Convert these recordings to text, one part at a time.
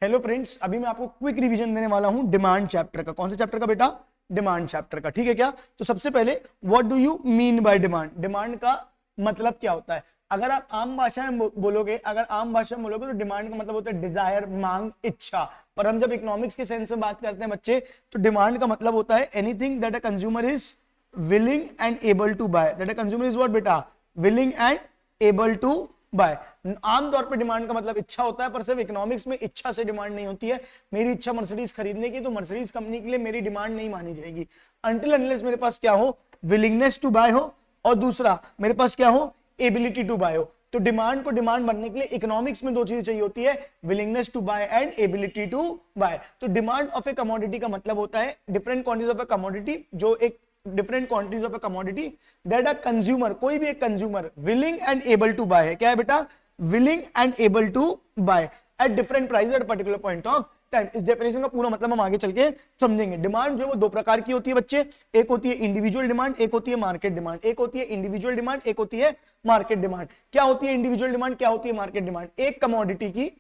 Hello friends, अभी मैं आपको क्विक रिवीजन देने वाला हूं डिमांड चैप्टर का। कौन से चैप्टर का बेटा? डिमांड चैप्टर का। ठीक है क्या? तो सबसे पहले what do you mean by demand? Demand का मतलब क्या होता है? अगर आप आम भाषा में बोलोगे, तो डिमांड का मतलब होता है डिजायर, मांग, इच्छा। पर हम जब इकोनॉमिक्स के सेंस में बात करते हैं बच्चे, तो डिमांड का मतलब होता है anything that a consumer is willing and able to buy. That a consumer is what बेटा? Willing and able to buy. आमतौर पे डिमांड का मतलब इच्छा होता है, पर सिर्फ इकोनॉमिक्स में इच्छा से डिमांड नहीं होती है। मेरी इच्छा मर्सिडीज खरीदने की, तो मर्सिडीज कंपनी के लिए मेरी डिमांड नहीं मानी जाएगी अनटिल अनलेस मेरे पास क्या हो? विलिंगनेस टू बाय हो, और दूसरा मेरे पास क्या हो? एबिलिटी टू बाय हो। तो डिमांड को डिमांड बनने के लिए इकोनॉमिक्स में दो चीजें चाहिए होती है, willingness to buy and ability to buy. तो डिमांड ऑफ ए कमोडिटी का मतलब होता है different quantities of a commodity, जो एक different quantities of a commodity that a consumer, कोई भी एक consumer willing and able to buy है। क्या है बेटा? Willing and able to buy at different price at particular point of time. इस डेफिनेशन का पूरा मतलब हम आगे चल के समझेंगे। डिमांड जो है वो दो प्रकार की होती है बच्चे। एक होती है इंडिविजुअल डिमांड, एक होती है मार्केट डिमांड। एक होती है इंडिविजुअल डिमांड, एक होती है मार्केट डिमांड। क्या होती है इंडिविजुअल डिमांड, क्या होती है मार्केट डिमांड? एक कमोडिटी की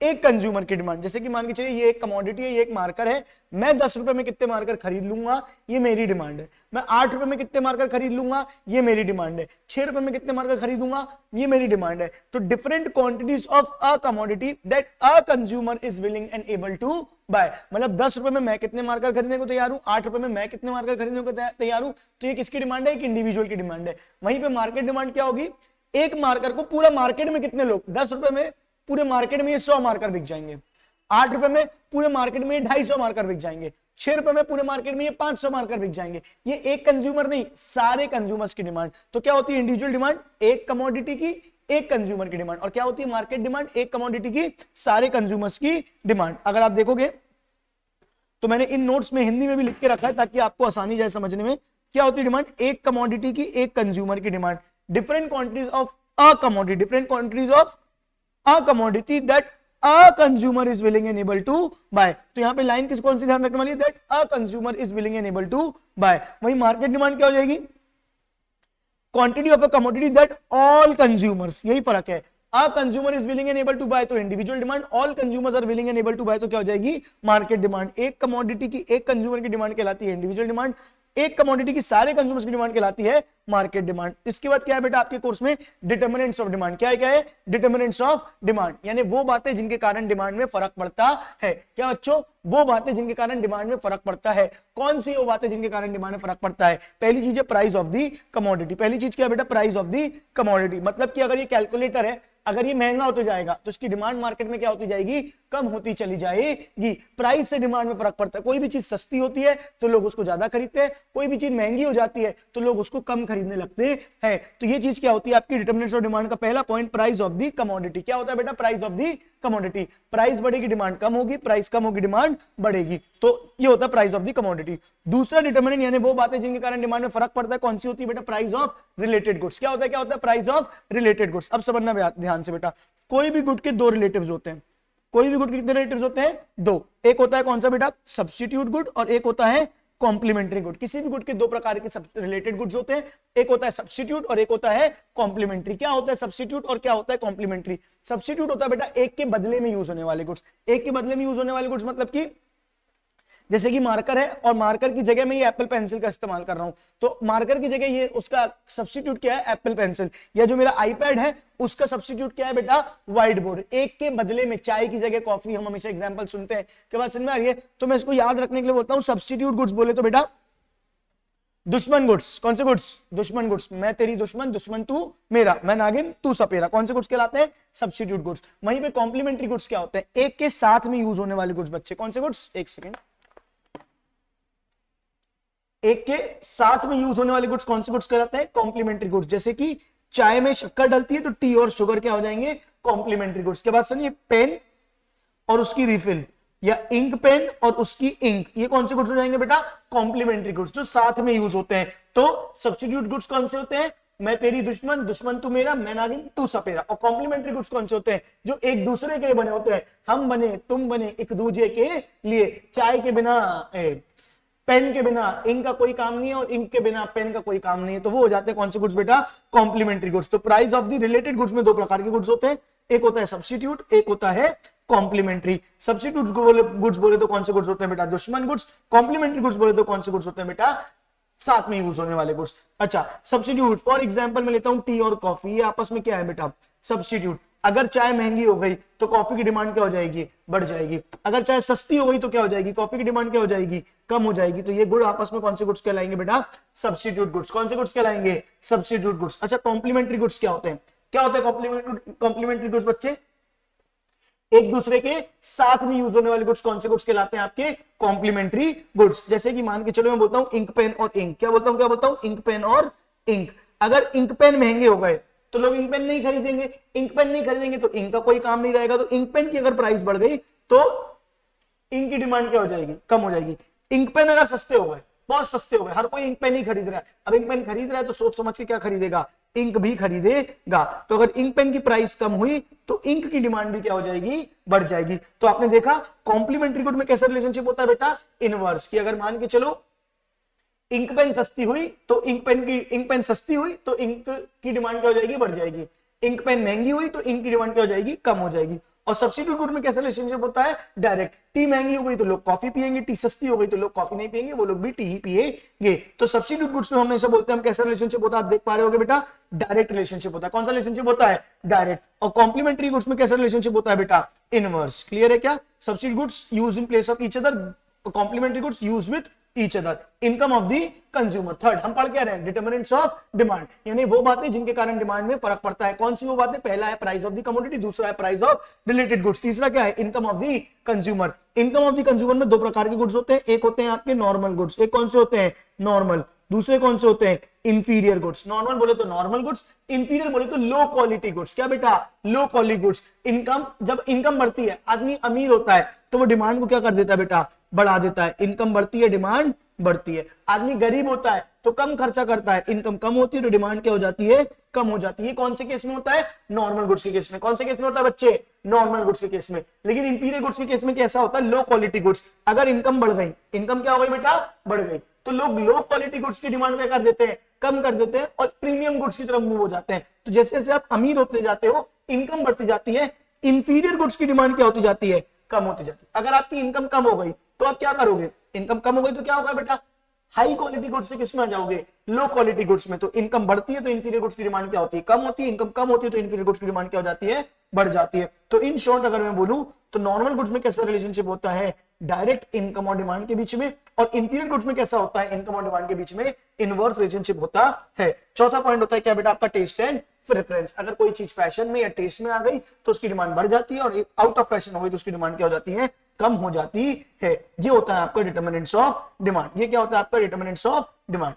एक कंज्यूमर की डिमांड। जैसे कि मान के चलिए ये एक कमोडिटी है, ये एक मार्कर है। मैं 10 रुपए में कितने मार्कर खरीद लूंगा, ये मेरी डिमांड है। मैं 8 रुपए में कितने मार्कर खरीद लूंगा, ये मेरी डिमांड है। 6 रुपए में कितने मार्कर खरीदूंगा, ये मेरी डिमांड है। तो different quantities of a commodity that a consumer is willing and able to buy. मतलब 10 रुपए में मैं कितने मार्कर खरीदने को तैयार हूं, 8 रुपए में मैं कितने मार्कर खरीदने को तैयार हूं। तो ये किसकी डिमांड है? एक इंडिविजुअल की डिमांड है। वहीं पे मार्केट डिमांड क्या होगी? एक मार्कर को पूरा मार्केट में कितने लोग, 10 रुपए में पूरे मार्केट में ये 100 मार्कर बिक जाएंगे। 8 रुपए में पूरे मार्केट में 250 मार्कर बिक जाएंगे। 6 रुपए में पूरे मार्केट में ये 500 मार्कर बिक जाएंगे। ये एक कंज्यूमर नहीं, सारे कंज्यूमर्स की डिमांड। तो क्या होती है इंडिविजुअल डिमांड? एक कमोडिटी की एक कंज्यूमर की डिमांड। और क्या होती है मार्केट डिमांड? एक कमोडिटी की सारे कंज्यूमर्स की डिमांड। अगर आप देखोगे तो मैंने इन नोट्स में हिंदी में भी लिख के रखा है ताकि आपको आसानी जाए समझने में। क्या होती है डिमांड? एक कमोडिटी की एक कंज्यूमर की demand. Different quantities of a commodity, different quantities of a commodity that a consumer is willing and able to buy। तो यहां पे लाइन किस कौन सी ध्यान रखने वाली है? that a consumer is willing and able to buy। वही मार्केट डिमांड क्या हो जाएगी? Quantity of a commodity that all consumers, यही फर्क है। a consumer is willing and able to buy तो individual demand, all consumers are willing and able to buy तो क्या हो जाएगी? Market demand. एक कमोडिटी की एक कंज्यूमर की डिमांड कहलाती है इंडिविजुअल डिमांड, एक कमोडिटी की सारे कंज्यूमर्स की डिमांड कहलाती है मार्केट डिमांड। इसके बाद क्या है बेटा आपके कोर्स में? Determinants of demand. क्या है? क्या है? डिटरमिनेंट्स ऑफ डिमांड, यानी वो बातें जिनके कारण डिमांड में फर्क पड़ता है। क्या बच्चों? वो बातें जिनके कारण डिमांड में फर्क पड़ता है। कौन सी वो बातें जिनके कारण डिमांड में फर्क पड़ता है? पहली चीज है प्राइस ऑफ दी कमोडिटी। पहली चीज क्या है बेटा? Price of the commodity. मतलब कि अगर ये कैलकुलेटर है, अगर ये महंगा होता जाएगा तो इसकी डिमांड मार्केट में क्या होती जाएगी? कम होती चली जाएगी। प्राइस से डिमांड में फर्क पड़ता है। कोई भी चीज सस्ती होती है तो लोग उसको ज्यादा खरीदते हैं, कोई भी चीज महंगी हो जाती है तो लोग उसको कम खरीदने लगते हैं। तो ये चीज क्या होती है आपकी डिटरमिनेंट्स ऑफ डिमांड का पहला point? Price of the commodity. क्या होता है बेटा? Price of the commodity. Price बढ़ेगी डिमांड कम होगी, प्राइस कम होगी डिमांड बढ़ेगी। तो ये होता है प्राइस ऑफ दी कमोडिटी। दूसरा डिटरमिनेंट यानी वो बातें जिनके कारण डिमांड में फर्क पड़ता है, कौन सी होती है बेटा? Price of related goods. क्या होता है? क्या होता है? Price of related goods. अब समझना ध्यान से बेटा, कोई भी गुड के दो रिलेटिव्स होते हैं। कोई भी गुड के कितने रिलेटिव्स होते हैं? दो। एक होता है कौन सा बेटा? सब्स्टिट्यूट गुड, और एक होता है कॉम्प्लीमेंट्री गुड। किसी भी गुड के दो प्रकार के रिलेटेड गुड्स होते हैं, एक होता है सब्स्टिट्यूट और एक होता है कॉम्प्लीमेंट्री। क्या होता है सब्स्टिट्यूट और क्या होता है कॉम्प्लीमेंट्री? सब्स्टिट्यूट होता है बेटा एक के बदले में यूज होने वाले गुड्स। एक के बदले में यूज होने वाले गुड्स मतलब कि जैसे कि मार्कर है और मार्कर की जगह में ये एप्पल पेंसिल का इस्तेमाल कर रहा हूं, तो मार्कर की जगह ये उसका सब्स्टिट्यूट क्या है? Apple pencil. या जो मेरा आईपैड है उसका सब्स्टिट्यूट क्या है बेटा? White board. एक के बदले में चाय की जगह कॉफी, हम हमेशा एग्जांपल सुनते हैं। के बाद समझ में आ रही है? तो मैं इसको याद रखने के लिए बोलता हूं सब्स्टिट्यूट गुड्स बोले तो बेटा दुश्मन गुड्स। कौन से गुड्स? दुश्मन गुड्स। मैं तेरी दुश्मन, दुश्मन तू मेरा, मैं नागिन तू सपेरा। कौन से गुड्स कहलाते हैं? Substitute goods. वहीं पे कॉम्प्लीमेंट्री गुड्स क्या होते हैं? एक के साथ में यूज होने वाले गुड्स बच्चे। कौन से गुड्स? एक सेकेंड। एक के साथ में यूज होने वाले गुड्स कौन से गुड्स कहलाते हैं? Complementary goods. जैसे कि चाय में शक्कर डलती है तो टी और शुगर क्या हो जाएंगे? Complementary goods. के बाद सुनिए पेन और उसकी रिफिल, या इंक पेन और उसकी इंक, ये कौन से गुड्स हो जाएंगे बेटा? कॉम्प्लीमेंट्री गुड्स, जो साथ में यूज होते हैं। तो सब्स्टिट्यूट गुड्स कौन से होते हैं? मैं तेरी दुश्मन, दुश्मन तू मेरा, मैं नागिन तू सपेरा। और कॉम्प्लीमेंट्री गुड्स कौन से होते हैं? जो एक दूसरे के लिए बने होते हैं। हम बने, तुम बने, एक दूसरे के लिए। चाय के बिना पेन के बिना इंक का कोई काम नहीं है, और इंक के बिना पेन का कोई काम नहीं है। तो वो हो जाते हैं कौन से गुड्स बेटा? Complementary goods. तो price of the related goods में दो प्रकार के गुड्स होते हैं, एक होता है सब्स्टिट्यूट, एक होता है कॉम्प्लीमेंट्री। सब्स्टिट्यूट गुड्स बोले तो कौन से गुड्स होते हैं बेटा, दुश्मन गुड्स। कॉम्प्लीमेंट्री गुड्स बोले तो कौन से गुड्स होते हैं बेटा, साथ में यूज होने वाले गुड्स। अच्छा, सब्स्टिट्यूट फॉर एग्जांपल मैं लेता हूं टी और कॉफी, ये आपस में क्या है बेटा, सब्स्टिट्यूट। अगर चाय महंगी हो गई तो कॉफी की डिमांड क्या हो जाएगी, बढ़ जाएगी। अगर चाय सस्ती हो गई तो क्या हो जाएगी, कॉफी की डिमांड क्या हो जाएगी, कम हो जाएगी। तो ये गुड आपस में कौन से गुड्स कहलाएंगे बेटा, सब्स्टिट्यूट गुड्स। कौन से गुड्स कहलाएंगे, सब्स्टिट्यूट गुड्स। अच्छा, कॉम्प्लीमेंट्री गुड्स क्या होते हैं, क्या होते हैं कॉम्प्लीमेंट्री गुड्स बच्चे, एक दूसरे के साथ में यूज होने वाले गुड्स। कौन से गुड्स कहलाते हैं आपके, कॉम्प्लीमेंट्री गुड्स। जैसे कि मान के चलो मैं बोलता हूं इंक पेन और इंक, क्या बोलता हूं इंक पेन और इंक। अगर इंक पेन महंगे हो गए तो लोग इंक पेन नहीं खरीदेंगे, इंक पेन नहीं खरीदेंगे तो इंक का कोई काम नहीं रहेगा। तो इंक पेन की अगर प्राइस बढ़ गई तो इंक की डिमांड क्या हो जाएगी, कम हो जाएगी। इंक पेन अगर सस्ते हो गए, बहुत सस्ते हो गए, हर कोई इंक पेन ही खरीद रहा है। अब इंक पेन खरीद रहा है तो सोच समझ के क्या खरीदेगा, इंक भी खरीदेगा। तो अगर इंक पेन की प्राइस कम हुई तो इंक की डिमांड भी क्या हो जाएगी, बढ़ जाएगी। तो आपने देखा कॉम्प्लीमेंट्री गुड में कैसा रिलेशनशिप होता है बेटा, इनवर्स। की अगर मान के चलो इंक पेन सस्ती हुई तो इंक पेन सस्ती हुई तो इंक की डिमांड क्या हो जाएगी, बढ़ जाएगी। इंक पेन महंगी हुई तो इंक की डिमांड क्या हो जाएगी, कम हो जाएगी। और सब्स्टिट्यूट गुड में कैसा रिलेशनशिप होता है, डायरेक्ट। टी महंगी हो गई तो लोग कॉफी पिएंगे, टी सस्ती हो गई तो लोग कॉफी नहीं पिएंगे, वो लोग भी टी ही पिएंगे। तो सब्स्टिट्यूट गुड्स में हम हमेशा बोलते हैं हम कैसा रिलेशनशिप होता है, आप देख पा रहे होगे बेटा, डायरेक्ट रिलेशनशिप होता है। कौन सा रिलेशनशिप होता है, डायरेक्ट। और कॉम्प्लीमेंट्री गुड्स में कैसा रिलेशनशिप होता है बेटा, इनवर्स। क्लियर है क्या, substitute goods used in place of each other, complementary goods used with each other. Income of the consumer. Third हम पढ़ के रहे हैं डिटरमिनेंट्स ऑफ डिमांड, यानी वो बातें जिनके कारण डिमांड में फर्क पड़ता है। कौन सी वो बातें, पहला है प्राइस ऑफ द कमोडिटी, दूसरा है प्राइस ऑफ रिलेटेड गुड्स, तीसरा क्या है, income of the consumer. Income of the consumer में दो प्रकार के गुड्स होते हैं, एक होते हैं आपके नॉर्मल गुड्स, एक कौन से होते हैं, नॉर्मल, दूसरे कौन से होते हैं, इंफीरियर गुड्स। नॉर्मल बोले तो नॉर्मल गुड्स, इंफीरियर बोले तो लो क्वालिटी गुड्स। क्या बेटा, लो क्वालिटी गुड्स। इनकम, जब इनकम बढ़ती है, आदमी अमीर होता है तो वो डिमांड को क्या कर देता है बेटा, बढ़ा देता है। इनकम बढ़ती है, डिमांड बढ़ती है। आदमी गरीब होता है तो कम खर्चा करता है, इनकम कम होती है तो डिमांड क्या हो जाती है, कम हो जाती है। कौन से केस में होता है, नॉर्मल गुड्स के केस में। कौन से केस में होता है बच्चे, नॉर्मल गुड्स के केस में। लेकिन इंफीरियर गुड्स के केस में कैसा होता है, लो क्वालिटी गुड्स। अगर इनकम बढ़ गई, इनकम क्या हो गई बेटा, बढ़ गई, तो लोग लो क्वालिटी गुड्स की डिमांड क्या कर देते हैं, कम कर देते हैं और प्रीमियम गुड्स की तरफ मूव हो जाते हैं। तो जैसे जैसे आप अमीर होते जाते हो, इनकम बढ़ती जाती है, इंफीरियर गुड्स की डिमांड क्या होती जाती है, कम होती जाती है। अगर आपकी इनकम कम हो गई तो आप क्या करोगे, इनकम कम हो गई तो क्या होगा बेटा, हाई क्वालिटी गुड्स से किसमें आ जाओगे, लो क्वालिटी गुड्स में। तो इनकम बढ़ती है तो इंफीरियर गुड्स की डिमांड क्या होती है, कम होती है। इनकम कम होती है तो इंफीरियर गुड्स की डिमांड क्या हो जाती है, बढ़ जाती है। तो इन शॉर्ट अगर मैं बोलूं तो नॉर्मल गुड्स में कैसा रिलेशनशिप होता है, डायरेक्ट इनकम और डिमांड के बीच में, और इंफीरियर गुड्स में कैसा होता है, इनकम और डिमांड के बीच में इनवर्स रिलेशनशिप होता है। चौथा पॉइंट होता है क्या बेटा, आपका टेस्ट एंड प्रेफरेंस। अगर कोई चीज फैशन में या टेस्ट में आ गई तो उसकी डिमांड बढ़ जाती है, और आउट ऑफ फैशन हो गई तो उसकी डिमांड क्या हो जाती है, कम हो जाती है। ये होता है आपका डिटरमिनेंट्स ऑफ डिमांड। ये क्या होता है आपका डिटरमिनेंट्स ऑफ डिमांड।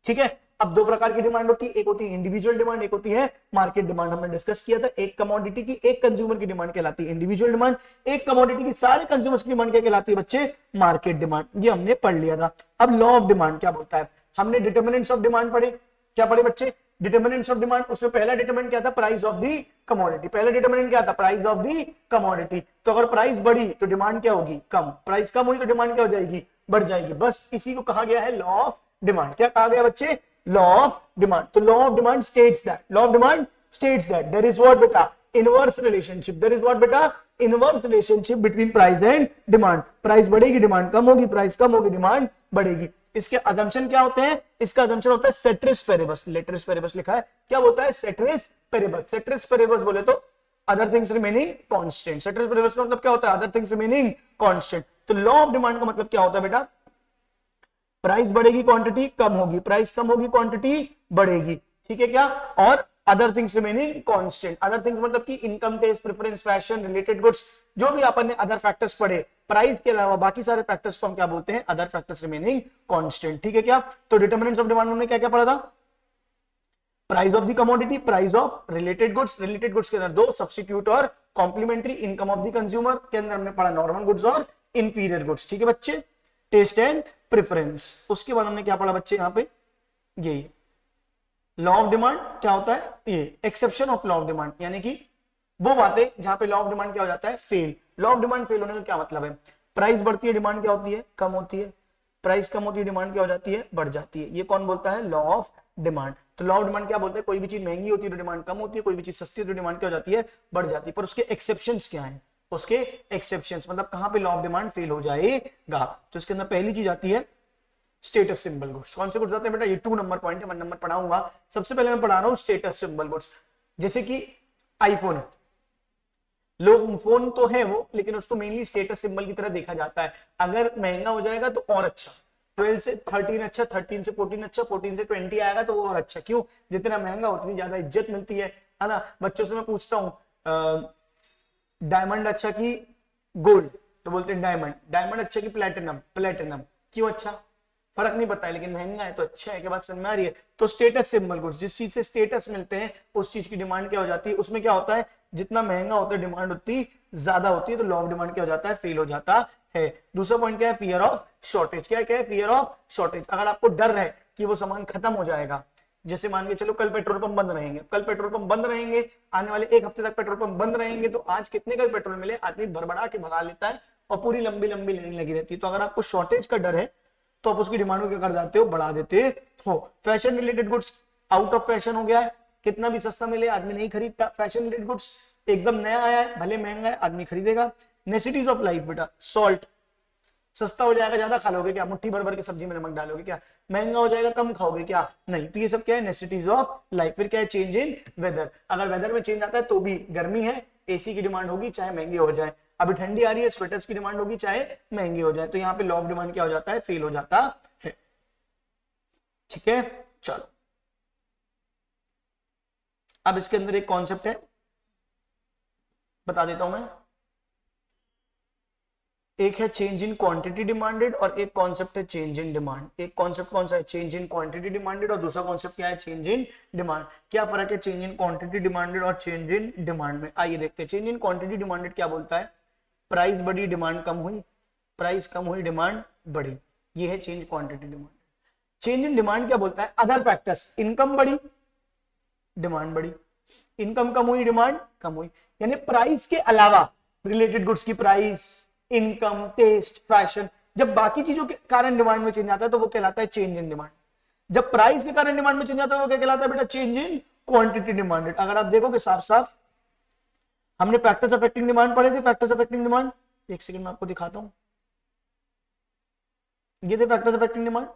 ठीक है, अब दो प्रकार की डिमांड होती है, एक होती है इंडिविजुअल डिमांड, एक होती है मार्केट डिमांड। हमने डिस्कस किया था, एक कमोडिटी की एक कंज्यूमर की डिमांड कहलाती है इंडिविजुअल डिमांड, एक कमोडिटी की सारे कंज्यूमर्स की डिमांड क्या कहलाती है बच्चे, मार्केट डिमांड। ये हमने पढ़ लिया था। अब लॉ ऑफ डिमांड क्या बोलता है, हमने डिटरमिनेंट्स ऑफ डिमांड पढ़े, क्या पढ़े बच्चे, डिटरमिनेंट्स ऑफ डिमांड। उसमें पहला डिटरमिनेंट क्या था, प्राइस ऑफ दी कमोडिटी। पहला डिटरमिनेंट क्या था, प्राइस ऑफ दी कमोडिटी। तो अगर प्राइस बढ़ी तो डिमांड क्या होगी, कम, प्राइस कम हुई तो डिमांड क्या हो जाएगी, बढ़ जाएगी। बस इसी को कहा गया है लॉ ऑफ डिमांड। क्या कहा गया बच्चे, लॉ ऑफ डिमांड। तो law of demand states that, law of demand states that there is what बेटा, inverse relationship. There is what बेटा, inverse relationship between price and demand. Price बढ़ेगी, demand कम होगी, प्राइस कम होगी, डिमांड बढ़ेगी। इसके assumption क्या होते हैं, इसका अजम्पशन होता है सेट्रिस पेरेबस। लेटरिस पेरेबस लिखा है, क्या बोलता है, सेट्रिस पेरेबस। सेट्रिस पेरेबस बोले तो अदर थिंग्स रिमेनिंग कांस्टेंट। सेट्रिस पेरेबस का मतलब क्या होता है, अदर थिंग्स रिमेनिंग कांस्टेंट। तो लॉ ऑफ डिमांड का मतलब क्या होता है बेटा, प्राइस बढ़ेगी, क्वांटिटी कम होगी, प्राइस कम होगी, क्वांटिटी बढ़ेगी। ठीक है क्या, और other things remaining constant. Other things मतलब कि income, taste, preference, fashion, related goods, जो भी अपन ने अदर फैक्टर्स पढ़े, प्राइस के अलावा बाकी सारे फैक्टर्स को हम क्या बोलते हैं, अदर फैक्टर्स रिमेनिंग कांस्टेंट। ठीक है क्या, तो डिटरमिनेंट्स ऑफ डिमांड में क्या क्या पढ़ा था, price of the commodity, price of related goods. Related goods के अंदर दो, सब्स्टिट्यूट और complementary. Income of the consumer के अंदर हमने पढ़ा नॉर्मल गुड्स और इंफीरियर गुड्स। ठीक है बच्चे, टेस्ट एंड प्रेफरेंस। उसके बाद हमने क्या पढ़ा बच्चे, यहाँ पे यही लॉ ऑफ डिमांड क्या होता है, ये exception of law of demand, यानी कि वो बातें जहां पे लॉ ऑफ डिमांड क्या हो जाता है, fail. Law of demand fail होने का क्या मतलब है, प्राइस बढ़ती है, डिमांड क्या होती है, कम होती है, प्राइस कम होती है, डिमांड क्या हो जाती है, बढ़ जाती है। ये कौन बोलता है, लॉ ऑफ डिमांड। तो लॉ ऑफ डिमांड क्या बोलते हैं, कोई भी चीज महंगी होती है तो डिमांड कम होती है, कोई भी चीज सस्ती होती है तो डिमांड क्या हो जाती है, बढ़ जाती है। पर उसके एक्सेप्शंस क्या है, उसके एक्सेप्शंस, मतलब कहां पे लॉ ऑफ डिमांड फेल हो जाएगा। तो इसके अंदर पहली चीज आती है स्टेटस सिंबल गुड्स। कौन से गुड्स आते हैं बेटा, ये 2 नंबर पॉइंट है, 1 नंबर पढ़ाऊंगा। सबसे पहले मैं पढ़ा रहा हूं स्टेटस सिंबल गुड्स, जैसे कि आईफोन है, लोग फोन तो है वो, लेकिन उसको मेनली स्टेटस सिंबल की तरह देखा जाता है। अगर महंगा हो जाएगा तो और अच्छा, 12 से 13 अच्छा, 13 से 14 अच्छा, 14 से 20 आएगा तो वो और अच्छा। क्यों, जितना महंगा उतनी ज्यादा इज्जत मिलती है ना। बच्चों से मैं पूछता हूँ डायमंड अच्छा कि गोल्ड, तो बोलते हैं डायमंड। डायमंड अच्छा कि प्लेटिनम, प्लेटिनम। क्यों अच्छा, फर्क नहीं पड़ता है, लेकिन महंगा है तो अच्छा है। के बात समझ में आ रही है। तो स्टेटस सिंबल गुड्स, जिस चीज से स्टेटस मिलते हैं उस चीज की डिमांड क्या हो जाती है, उसमें क्या होता है, जितना महंगा होता है डिमांड उतनी ज्यादा होती है, तो लॉ ऑफ डिमांड क्या हो जाता है, फेल हो जाता है। दूसरा पॉइंट क्या है, फियर ऑफ शॉर्टेज। क्या है, फियर ऑफ शॉर्टेज। अगर आपको डर है कि वो सामान खत्म हो जाएगा, जैसे मान के चलो कल पेट्रोल पंप बंद रहेंगे, कल पेट्रोल पंप बंद रहेंगे, आने वाले 1 हफ्ते तक पेट्रोल पंप बंद रहेंगे, तो आज कितने का पेट्रोल मिले आदमी भरभरा के भगा लेता है और पूरी लंबी लंबी लाइन लगी रहती है। तो अगर आपको शॉर्टेज का डर है तो आप उसकी डिमांड को क्या कर जाते हो, बढ़ा देते हो। Fashion related goods out of fashion हो गया है, कितना भी सस्ता मिले आदमी नहीं खरीदता। फैशन रिलेटेड गुड्स एकदम नया आया है, भले महंगा है आदमी खरीदेगा। नेसेसिटीज ऑफ लाइफ बेटा, सॉल्ट सस्ता हो जाएगा, ज्यादा खा लोगे क्या, मुट्ठी भर भर के सब्जी में नमक डालोगे क्या, महंगा हो जाएगा कम खाओगे क्या, नहीं। तो ये सब क्या है, नेसेसिटीज ऑफ लाइफ। फिर क्या है, चेंज इन वेदर। अगर वेदर में चेंज आता है तो भी गर्मी है, एसी की डिमांड होगी चाहे महंगी हो जाए। अभी ठंडी आ रही है, स्वेटर्स की डिमांड होगी चाहे महंगी हो जाए। तो यहाँ पे लॉ ऑफ डिमांड क्या हो जाता है, फेल हो जाता है। ठीक है, चलो अब इसके अंदर एक कॉन्सेप्ट है, बता देता हूं मैं। एक है चेंज इन क्वांटिटी डिमांडेड और एक कॉन्सेप्ट है चेंज इन डिमांड। एक कॉन्सेप्ट कौन सा है, चेंज इन क्वांटिटी डिमांडेड, और दूसरा कॉन्सेप्ट क्या है, चेंज इन डिमांड। क्या फर्क है चेंज इन क्वांटिटी डिमांडेड और चेंज इन डिमांड में, आइए देखते हैं। चेंज इन क्वांटिटी डिमांडेड क्या बोलता है, प्राइस बढ़ी डिमांड कम हुई, प्राइस कम हुई डिमांड बढ़ी, ये है change quantity demand. Change in demand क्या बोलता है, अदर फैक्टर्स, इनकम बढ़ी डिमांड बढ़ी, इनकम कम हुई डिमांड कम हुई। यानी प्राइस के अलावा रिलेटेड गुड्स की प्राइस, इनकम, टेस्ट, फैशन, जब बाकी चीजों के कारण डिमांड में चेंज आता है तो वो कहलाता है चेंज इन डिमांड। जब प्राइस के कारण डिमांड में चेंज आता है वो क्या कहलाता है बेटा, चेंज इन क्वांटिटी डिमांडेड। अगर आप देखोगे साफ साफ, हमने फैक्टर्स अफेक्टिंग डिमांड पढ़े थे, फैक्टर्स अफेक्टिंग डिमांड, एक सेकंड में आपको दिखाता हूं, ये थे फैक्टर्स अफेक्टिंग डिमांड।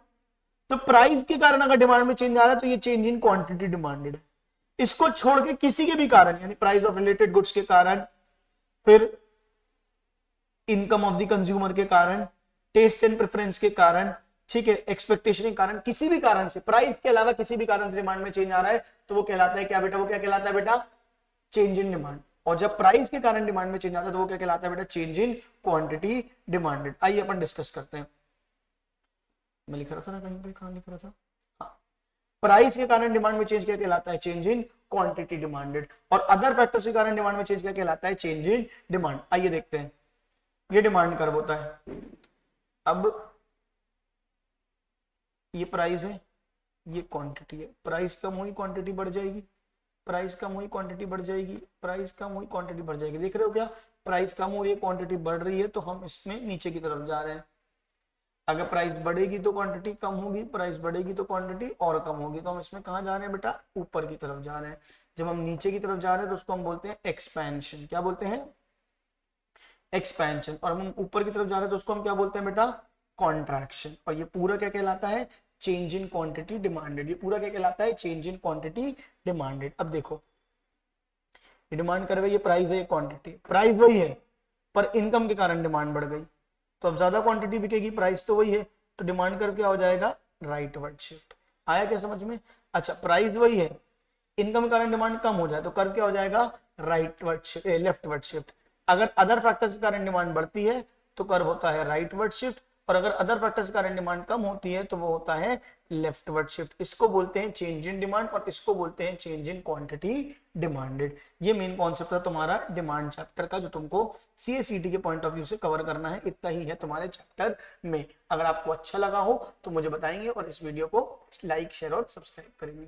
तो प्राइस के कारण अगर डिमांड में चेंज आ रहा है तो ये चेंज इन क्वांटिटी डिमांडेड है। इसको छोड़ के किसी के भी कारण, यानी प्राइस ऑफ रिलेटेड गुड्स के कारण, फिर इनकम ऑफ द कंज्यूमर के कारण, टेस्ट एंड प्रेफरेंस के कारण, ठीक है, एक्सपेक्टेशन के कारण, किसी भी कारण से, प्राइस के अलावा किसी भी कारण से डिमांड में चेंज आ रहा है तो वो कहलाता है क्या बेटा, वो क्या कहलाता है बेटा, चेंज इन डिमांड। और जब प्राइस के कारण डिमांड में चेंज आता है तो वो क्या कहलाता है बेटा, चेंज इन क्वांटिटी डिमांडेड। आइए अपन डिस्कस करते हैं। मैं लिख रहा था ना कहीं पे, कहां लिख रहा था, हाँ, प्राइस के कारण डिमांड में चेंज क्या कहलाता है, चेंज इन क्वांटिटी डिमांडेड। और अदर फैक्टर्स के कारण डिमांड में चेंज क्या कहलाता है, चेंज इन डिमांड। आइए देखते हैं, ये डिमांड कर्व होता है। अब ये प्राइस है, ये क्वांटिटी है, प्राइस कम हुई क्वांटिटी बढ़ जाएगी, प्राइस कम हुई क्वांटिटी बढ़ जाएगी, प्राइस कम हुई क्वांटिटी बढ़ जाएगी। देख रहे हो क्या, प्राइस कम हो रही है क्वांटिटी बढ़ रही है, तो हम इसमें नीचे की तरफ जा रहे हैं। अगर प्राइस बढ़ेगी तो क्वांटिटी कम होगी, प्राइस बढ़ेगी तो क्वांटिटी और कम होगी, तो हम इसमें कहां जा रहे हैं बेटा, ऊपर की तरफ जा रहे हैं। जब हम नीचे की तरफ जा रहे हैं तो उसको हम बोलते हैं एक्सपेंशन। क्या बोलते हैं, एक्सपेंशन। और हम ऊपर की तरफ जा रहे हैं तो उसको हम क्या बोलते हैं बेटा, कॉन्ट्रैक्शन। और ये पूरा क्या कहलाता है, चेंज इन क्वांटिटी डिमांडेड। ये पूरा क्या कहलाता है, चेंज इन क्वांटिटी डिमांडेड। अब देखो, ये डिमांड कर रही है, प्राइस है, क्वांटिटी, प्राइस वही है पर इनकम के कारण डिमांड बढ़ गई, तो अब ज्यादा क्वांटिटी बिकेगी, प्राइस तो वही है, तो डिमांड कर क्या हो जाएगा, राइटवर्ड शिफ्ट। आया क्या समझ में। अच्छा, प्राइस वही है, इनकम के कारण डिमांड कम हो जाए तो कर्व क्या हो जाएगा, राइटवर्ड शिफ्ट, लेफ्टवर्ड शिफ्ट। अगर अदर फैक्टर्स के कारण डिमांड बढ़ती है तो कर्व होता है राइटवर्ड शिफ्ट, और अगर अदर फैक्टर्स के कारण डिमांड कम होती है तो वो होता है लेफ्टवर्ड शिफ्ट। इसको बोलते हैं चेंज इन डिमांड और इसको बोलते हैं चेंज इन क्वांटिटी डिमांडेड। ये मेन कॉन्सेप्ट है तुम्हारा डिमांड चैप्टर का, जो तुमको सीएसईटी के पॉइंट ऑफ व्यू से कवर करना है। इतना ही है तुम्हारे चैप्टर में। अगर आपको अच्छा लगा हो तो मुझे बताएंगे और इस वीडियो को लाइक, शेयर और सब्सक्राइब करेंगे।